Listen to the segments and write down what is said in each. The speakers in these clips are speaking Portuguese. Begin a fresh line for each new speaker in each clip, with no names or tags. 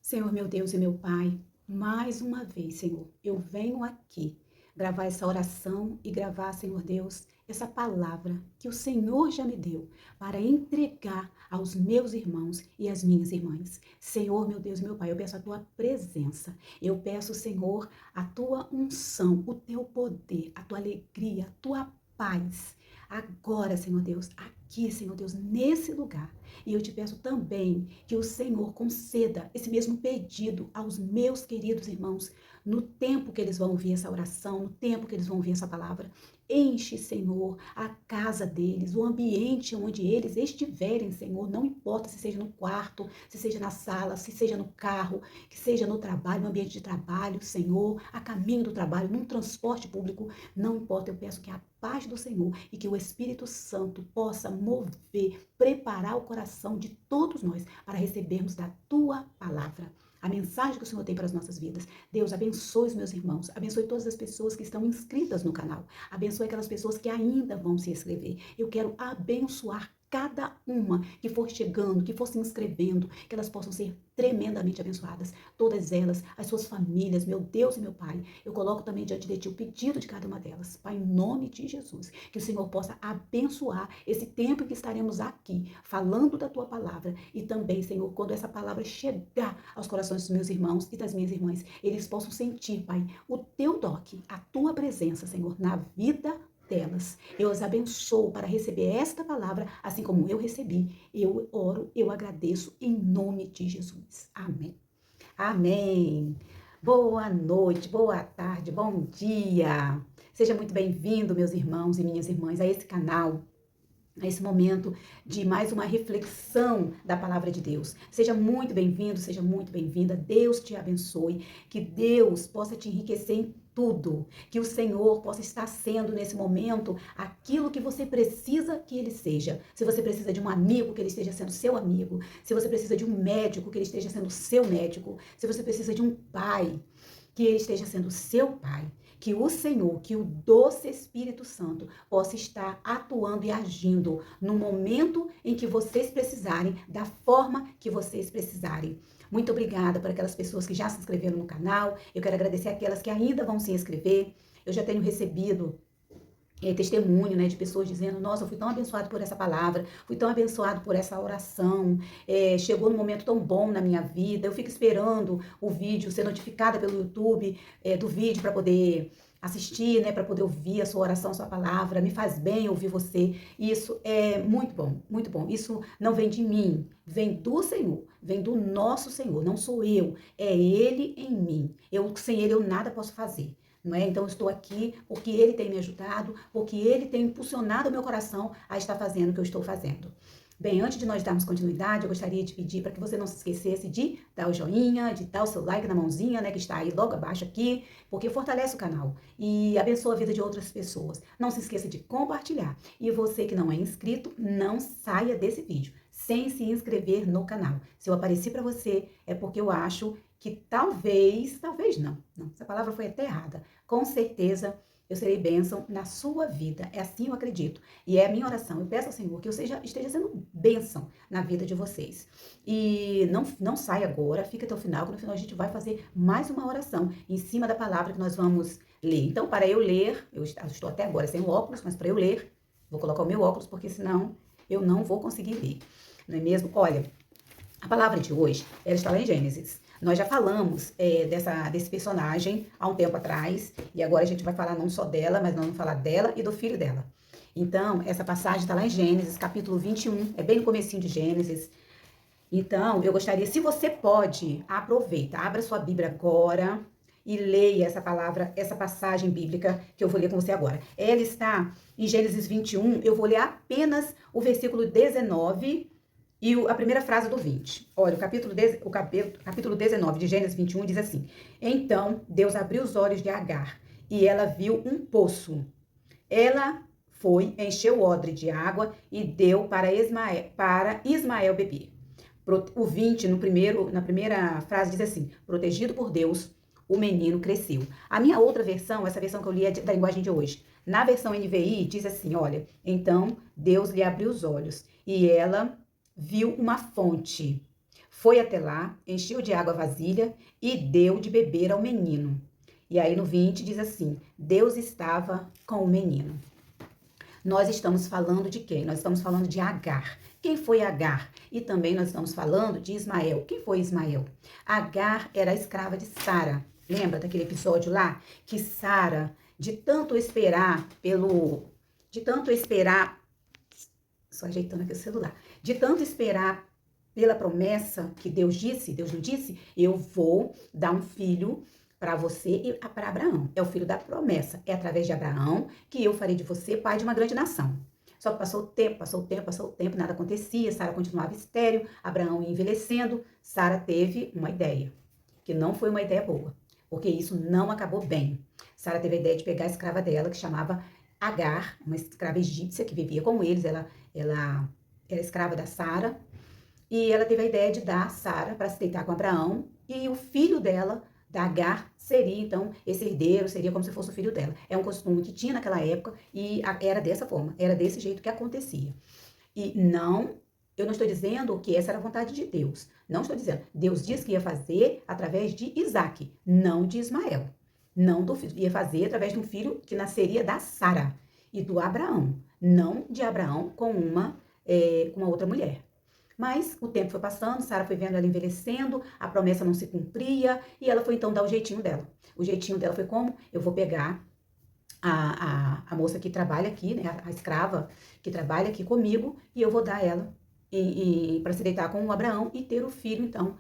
Senhor meu Deus e meu Pai, mais uma vez, Senhor, eu venho aqui gravar essa oração e gravar, Senhor Deus, essa palavra que o Senhor já me deu para entregar aos meus irmãos e às minhas irmãs. Senhor, meu Deus e meu Pai, eu peço a tua presença, eu peço, Senhor, a tua unção, o teu poder, a tua alegria, a tua paz. Agora, Senhor Deus, aqui, Senhor Deus, nesse lugar. E eu te peço também que o Senhor conceda esse mesmo pedido aos meus queridos irmãos no tempo que eles vão ouvir essa oração, no tempo que eles vão ouvir essa palavra. Enche, Senhor, a casa deles, o ambiente onde eles estiverem, Senhor, não importa se seja no quarto, se seja na sala, se seja no carro, que seja no trabalho, no ambiente de trabalho, Senhor, a caminho do trabalho, num transporte público, não importa, eu peço que a paz do Senhor e que o Espírito Santo possa mover, preparar o coração de todos nós para recebermos da tua palavra. A mensagem que o Senhor tem para as nossas vidas. Deus, abençoe os meus irmãos, abençoe todas as pessoas que estão inscritas no canal, abençoe aquelas pessoas que ainda vão se inscrever. Eu quero abençoar cada uma que for chegando, que for se inscrevendo, que elas possam ser tremendamente abençoadas. Todas elas, as suas famílias, meu Deus e meu Pai. Eu coloco também diante de Ti o pedido de cada uma delas. Pai, em nome de Jesus, que o Senhor possa abençoar esse tempo em que estaremos aqui, falando da Tua palavra. E também, Senhor, quando essa palavra chegar aos corações dos meus irmãos e das minhas irmãs, eles possam sentir, Pai, o Teu toque, a Tua presença, Senhor, na vida delas. Eu as abençoo para receber esta palavra, assim como eu recebi. Eu oro, eu agradeço em nome de Jesus. Amém. Amém. Boa noite, boa tarde, bom dia. Seja muito bem-vindo, meus irmãos e minhas irmãs, a esse canal, a esse momento de mais uma reflexão da palavra de Deus. Seja muito bem-vindo, seja muito bem-vinda. Deus te abençoe, que Deus possa te enriquecer em tudo, que o Senhor possa estar sendo nesse momento aquilo que você precisa que Ele seja. Se você precisa de um amigo, que Ele esteja sendo seu amigo. Se você precisa de um médico, que Ele esteja sendo seu médico. Se você precisa de um pai, que Ele esteja sendo seu pai. Que o Senhor, que o doce Espírito Santo possa estar atuando e agindo no momento em que vocês precisarem, da forma que vocês precisarem. Muito obrigada por aquelas pessoas que já se inscreveram no canal. Eu quero agradecer aquelas que ainda vão se inscrever. Eu já tenho recebido testemunho, né, de pessoas dizendo, nossa, eu fui tão abençoado por essa palavra, fui tão abençoado por essa oração, chegou num momento tão bom na minha vida, eu fico esperando o vídeo, ser notificada pelo YouTube do vídeo para poder assistir, né, para poder ouvir a sua oração, a sua palavra, me faz bem ouvir você, isso é muito bom, isso não vem de mim, vem do Senhor, vem do nosso Senhor, não sou eu, é Ele em mim, sem Ele eu nada posso fazer. Não é? Então, eu estou aqui porque Ele tem me ajudado, porque Ele tem impulsionado o meu coração a estar fazendo o que eu estou fazendo. Bem, antes de nós darmos continuidade, eu gostaria de pedir para que você não se esquecesse de dar o joinha, de dar o seu like na mãozinha, né, que está aí logo abaixo aqui, porque fortalece o canal e abençoa a vida de outras pessoas. Não se esqueça de compartilhar. E você que não é inscrito, não saia desse vídeo sem se inscrever no canal. Se eu apareci para você, é porque eu acho que talvez não, essa palavra foi até errada. Com certeza eu serei bênção na sua vida. É assim eu acredito. E é a minha oração. Eu peço ao Senhor que eu esteja sendo bênção na vida de vocês. E não sai agora, fica até o final, que no final a gente vai fazer mais uma oração em cima da palavra que nós vamos ler. Então, para eu ler, eu estou até agora sem o óculos, mas para eu ler, vou colocar o meu óculos, porque senão eu não vou conseguir ler. Não é mesmo? Olha, a palavra de hoje, ela está lá em Gênesis. Nós já falamos desse personagem há um tempo atrás, e agora a gente vai falar não só dela, mas nós vamos falar dela e do filho dela. Então, essa passagem está lá em Gênesis, capítulo 21, é bem no comecinho de Gênesis. Então, eu gostaria, se você pode, aproveita, abra sua Bíblia agora e leia essa palavra, essa passagem bíblica que eu vou ler com você agora. Ela está em Gênesis 21, eu vou ler apenas o versículo 19 e a primeira frase do 20. Olha, o capítulo 19 de Gênesis 21 diz assim: Então Deus abriu os olhos de Agar e ela viu um poço. Ela foi, encheu o odre de água e deu para Ismael beber. O 20, na primeira frase, diz assim: Protegido por Deus, o menino cresceu. A minha outra versão, essa versão que eu li é da linguagem de hoje. Na versão NVI, diz assim, olha, então Deus lhe abriu os olhos e ela viu uma fonte. foi até lá, encheu de água a vasilha e deu de beber ao menino. E aí no 20 diz assim: Deus estava com o menino. Nós estamos falando de quem? Nós estamos falando de Agar. Quem foi Agar? E também nós estamos falando de Ismael. Quem foi Ismael? Agar era a escrava de Sara. Lembra daquele episódio lá? Que Sara, de tanto esperar, só ajeitando aqui o celular, de tanto esperar pela promessa que Deus não disse, eu vou dar um filho para você e para Abraão. É o filho da promessa. É através de Abraão que eu farei de você pai de uma grande nação. Só que passou o tempo, nada acontecia, Sara continuava estéril, Abraão ia envelhecendo, Sara teve uma ideia, que não foi uma ideia boa, porque isso não acabou bem. Sara teve a ideia de pegar a escrava dela, que chamava Agar, uma escrava egípcia que vivia com eles, ela era escrava da Sara, e ela teve a ideia de dar Sara para se deitar com Abraão, e o filho dela, da Agar, seria então esse herdeiro, seria como se fosse o filho dela. É um costume que tinha naquela época e era dessa forma, era desse jeito que acontecia. E eu não estou dizendo que essa era a vontade de Deus. Não estou dizendo. Deus disse que ia fazer através de Isaac, não de Ismael. Não do filho, ia fazer através de um filho que nasceria da Sara e do Abraão, não de Abraão com uma outra mulher. Mas o tempo foi passando, Sara foi vendo ela envelhecendo, a promessa não se cumpria, e ela foi então dar o jeitinho dela. O jeitinho dela foi como? Eu vou pegar a moça que trabalha aqui, né, a escrava que trabalha aqui comigo, e eu vou dar ela para se deitar com o Abraão e ter o filho, então,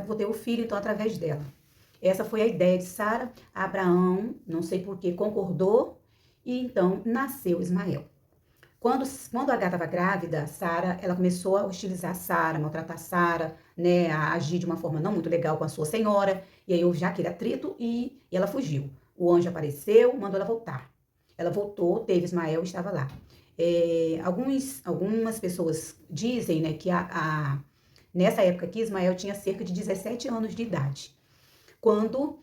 vou ter o filho, então, através dela. Essa foi a ideia de Sara. Abraão, não sei por que, concordou, e então nasceu Ismael. Quando a Agar estava grávida, Sara, ela começou a hostilizar Sara, maltratar Sara, né, a agir de uma forma não muito legal com a sua senhora, e aí houve já aquele atrito e ela fugiu. O anjo apareceu, mandou ela voltar. Ela voltou, teve Ismael e estava lá. Algumas pessoas dizem, né, que nessa época aqui, Ismael tinha cerca de 17 anos de idade. Quando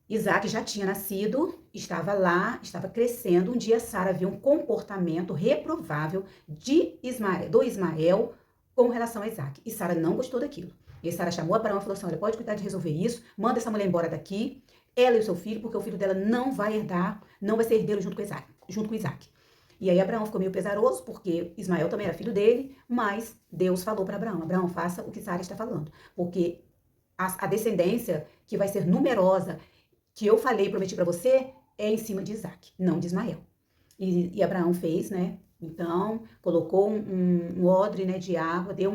Isaac já tinha nascido, estava lá, estava crescendo. Um dia Sara viu um comportamento reprovável do Ismael com relação a Isaac. E Sara não gostou daquilo. E Sara chamou Abraão e falou assim: olha, pode cuidar de resolver isso, manda essa mulher embora daqui, ela e o seu filho, porque o filho dela não vai herdar, não vai ser herdeiro junto com Isaac. E aí Abraão ficou meio pesaroso, porque Ismael também era filho dele, mas Deus falou para Abraão: Abraão, faça o que Sara está falando, porque a descendência que vai ser numerosa, que eu falei e prometi para você, é em cima de Isaac, não de Ismael. E Abraão fez, né? Então, colocou um odre, né, de água, deu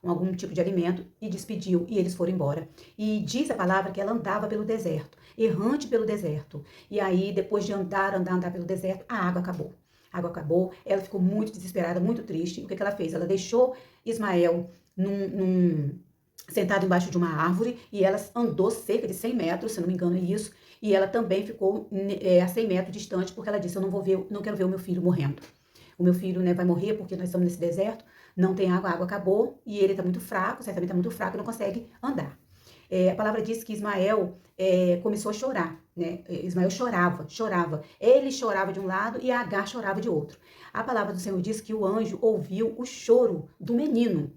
algum tipo de alimento e despediu, e eles foram embora. E diz a palavra que ela andava pelo deserto, errante pelo deserto. E aí, depois de andar pelo deserto, a água acabou. A água acabou, ela ficou muito desesperada, muito triste. O que ela fez? Ela deixou Ismael sentado embaixo de uma árvore, e ela andou cerca de 100 metros, se não me engano é isso, e ela também ficou a 100 metros distante, porque ela disse: eu não quero ver o meu filho morrendo. O meu filho, né, vai morrer porque nós estamos nesse deserto, não tem água, a água acabou, e ele está muito fraco, certamente está muito fraco e não consegue andar. A palavra diz que Ismael começou a chorar, né? Ismael chorava. Ele chorava de um lado e Agar chorava de outro. A palavra do Senhor diz que o anjo ouviu o choro do menino,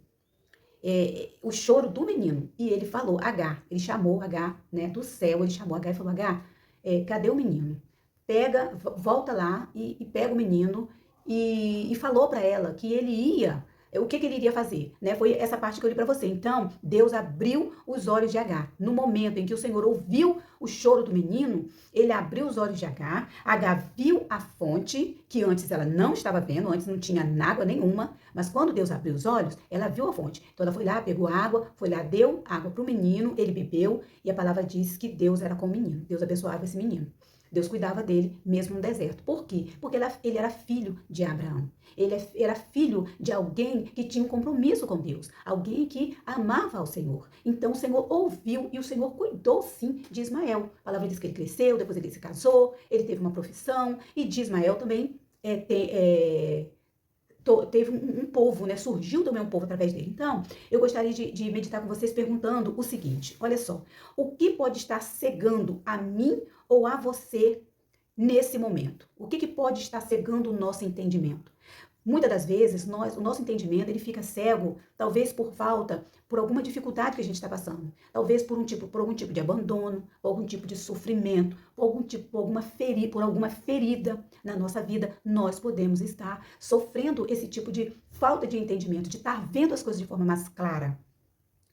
o choro do menino. E ele falou, Agar, ele chamou Agar, né, do céu, ele chamou Agar e falou: Agar, cadê o menino? Volta lá e pega o menino, e falou para ela que ele ia, o que ele iria fazer, né? Foi essa parte que eu li para você. Então, Deus abriu os olhos de Agar. No momento em que o Senhor ouviu o choro do menino, ele abriu os olhos de Agar. Agar viu a fonte, que antes ela não estava vendo, antes não tinha água nenhuma, mas quando Deus abriu os olhos, ela viu a fonte. Então, ela foi lá, pegou água, foi lá, deu água para o menino, ele bebeu, e a palavra diz que Deus era com o menino. Deus abençoava esse menino. Deus cuidava dele, mesmo no deserto. Por quê? Porque ele era filho de Abraão. Ele era filho de alguém que tinha um compromisso com Deus. Alguém que amava ao Senhor. Então, o Senhor ouviu e o Senhor cuidou, sim, de Ismael. A palavra diz que ele cresceu, depois ele se casou, ele teve uma profissão. E de Ismael também teve um povo, né? Surgiu também um povo através dele. Então, eu gostaria de meditar com vocês perguntando o seguinte: olha só, o que pode estar cegando a mim ou a você nesse momento? O que pode estar cegando o nosso entendimento? Muitas das vezes, o nosso entendimento, ele fica cego, talvez por alguma dificuldade que a gente está passando, talvez por algum tipo de abandono, por algum tipo de sofrimento, por alguma ferida na nossa vida, nós podemos estar sofrendo esse tipo de falta de entendimento, de estar vendo as coisas de forma mais clara.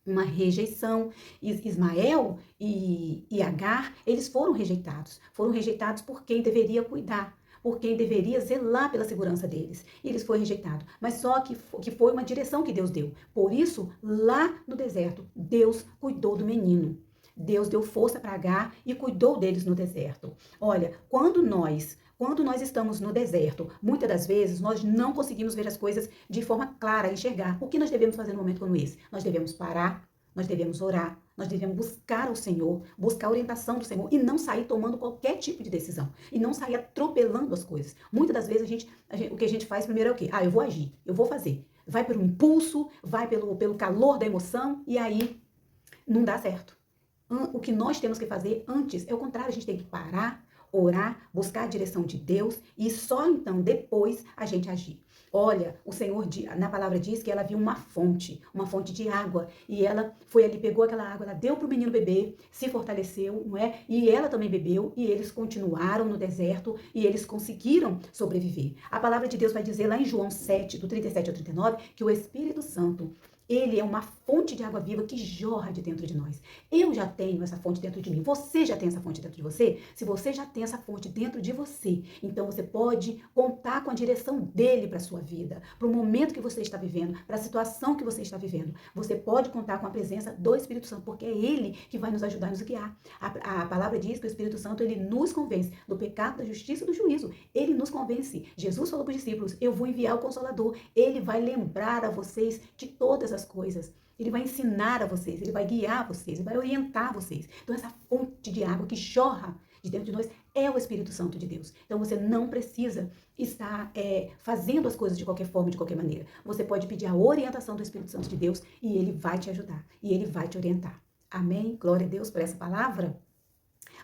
Uma rejeição. Ismael e Agar, eles foram rejeitados por quem deveria cuidar, por quem deveria zelar pela segurança deles. E eles foram rejeitados. Mas só que foi uma direção que Deus deu. Por isso, lá no deserto, Deus cuidou do menino. Deus deu força para Agar e cuidou deles no deserto. Olha, quando nós estamos no deserto, muitas das vezes nós não conseguimos ver as coisas de forma clara, enxergar. O que nós devemos fazer no momento como esse? Nós devemos parar, nós devemos orar, nós devemos buscar o Senhor, buscar a orientação do Senhor e não sair tomando qualquer tipo de decisão. E não sair atropelando as coisas. Muitas das vezes o que a gente faz primeiro é o quê? Eu vou agir, eu vou fazer. Vai pelo impulso, vai pelo calor da emoção e aí não dá certo. O que nós temos que fazer antes é o contrário, a gente tem que parar, orar, buscar a direção de Deus e só então depois a gente agir. Olha, o Senhor na palavra diz que ela viu uma fonte de água, e ela foi ali, pegou aquela água, ela deu para o menino beber, se fortaleceu, não é? E ela também bebeu, e eles continuaram no deserto, e eles conseguiram sobreviver. A palavra de Deus vai dizer lá em João 7, do 37 ao 39, que o Espírito Santo, ele é uma fonte de água viva que jorra de dentro de nós. Eu já tenho essa fonte dentro de mim. Você já tem essa fonte dentro de você? Se você já tem essa fonte dentro de você, então você pode contar com a direção dele para a sua vida, para o momento que você está vivendo, para a situação que você está vivendo. Você pode contar com a presença do Espírito Santo, porque é ele que vai nos ajudar a nos guiar. A palavra diz que o Espírito Santo, ele nos convence do pecado, da justiça e do juízo. Ele nos convence. Jesus falou para os discípulos, eu vou enviar o Consolador. Ele vai lembrar a vocês de todas as coisas. Ele vai ensinar a vocês, ele vai guiar vocês, ele vai orientar vocês. Então essa fonte de água que jorra de dentro de nós é o Espírito Santo de Deus. Então você não precisa estar fazendo as coisas de qualquer forma, de qualquer maneira. Você pode pedir a orientação do Espírito Santo de Deus e ele vai te ajudar, e ele vai te orientar. Amém? Glória a Deus por essa palavra,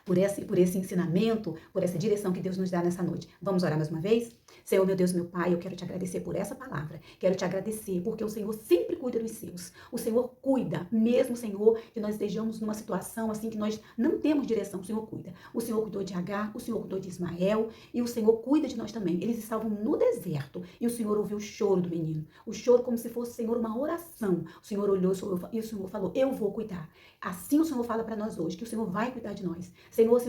por esse ensinamento, por essa direção que Deus nos dá nessa noite. Vamos orar mais uma vez? Senhor, meu Deus, meu Pai, eu quero te agradecer por essa palavra. Quero te agradecer porque o Senhor sempre cuida dos seus. O Senhor cuida, mesmo, Senhor, que nós estejamos numa situação assim que nós não temos direção, o Senhor cuida. O Senhor cuidou de Agar, o Senhor cuidou de Ismael e o Senhor cuida de nós também. Eles estavam no deserto e o Senhor ouviu o choro do menino. O choro como se fosse, Senhor, uma oração. O Senhor olhou e o Senhor falou, eu vou cuidar. Assim o Senhor fala para nós hoje, que o Senhor vai cuidar de nós. Senhor, se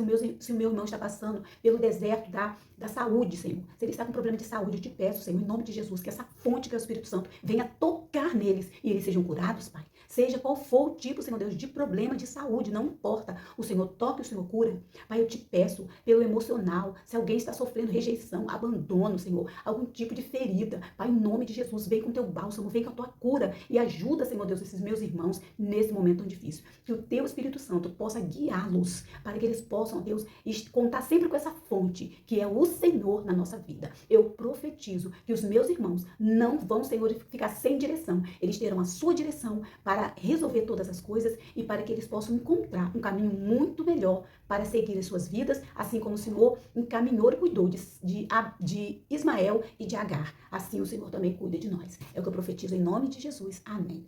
o meu irmão está passando pelo deserto da saúde, Senhor, se ele está com problema de saúde, eu te peço, Senhor, em nome de Jesus, que essa fonte que é o Espírito Santo venha tocar neles e eles sejam curados, Pai. Seja qual for o tipo, Senhor Deus, de problema de saúde, não importa. O Senhor toca e o Senhor cura. Pai, eu te peço pelo emocional, se alguém está sofrendo rejeição, abandono, Senhor, algum tipo de ferida, Pai, em nome de Jesus, vem com o teu bálsamo, vem com a tua cura e ajuda, Senhor Deus, esses meus irmãos nesse momento tão difícil. Que o teu Espírito Santo possa guiá-los para que eles possam, Deus, contar sempre com essa fonte, que é o Senhor na nossa vida. Eu profetizo que os meus irmãos não vão, Senhor, ficar sem direção. Eles terão a sua direção para resolver todas as coisas e para que eles possam encontrar um caminho muito melhor para seguir as suas vidas, assim como o Senhor encaminhou e cuidou de Ismael e de Agar. Assim o Senhor também cuida de nós. É o que eu profetizo em nome de Jesus. Amém.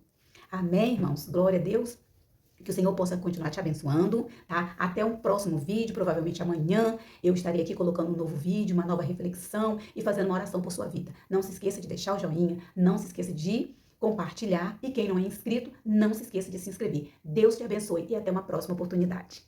Amém, irmãos. Glória a Deus. Que o Senhor possa continuar te abençoando, tá? Até um próximo vídeo, provavelmente amanhã eu estarei aqui colocando um novo vídeo, uma nova reflexão e fazendo uma oração por sua vida. Não se esqueça de deixar o joinha, não se esqueça de compartilhar e quem não é inscrito, não se esqueça de se inscrever. Deus te abençoe e até uma próxima oportunidade.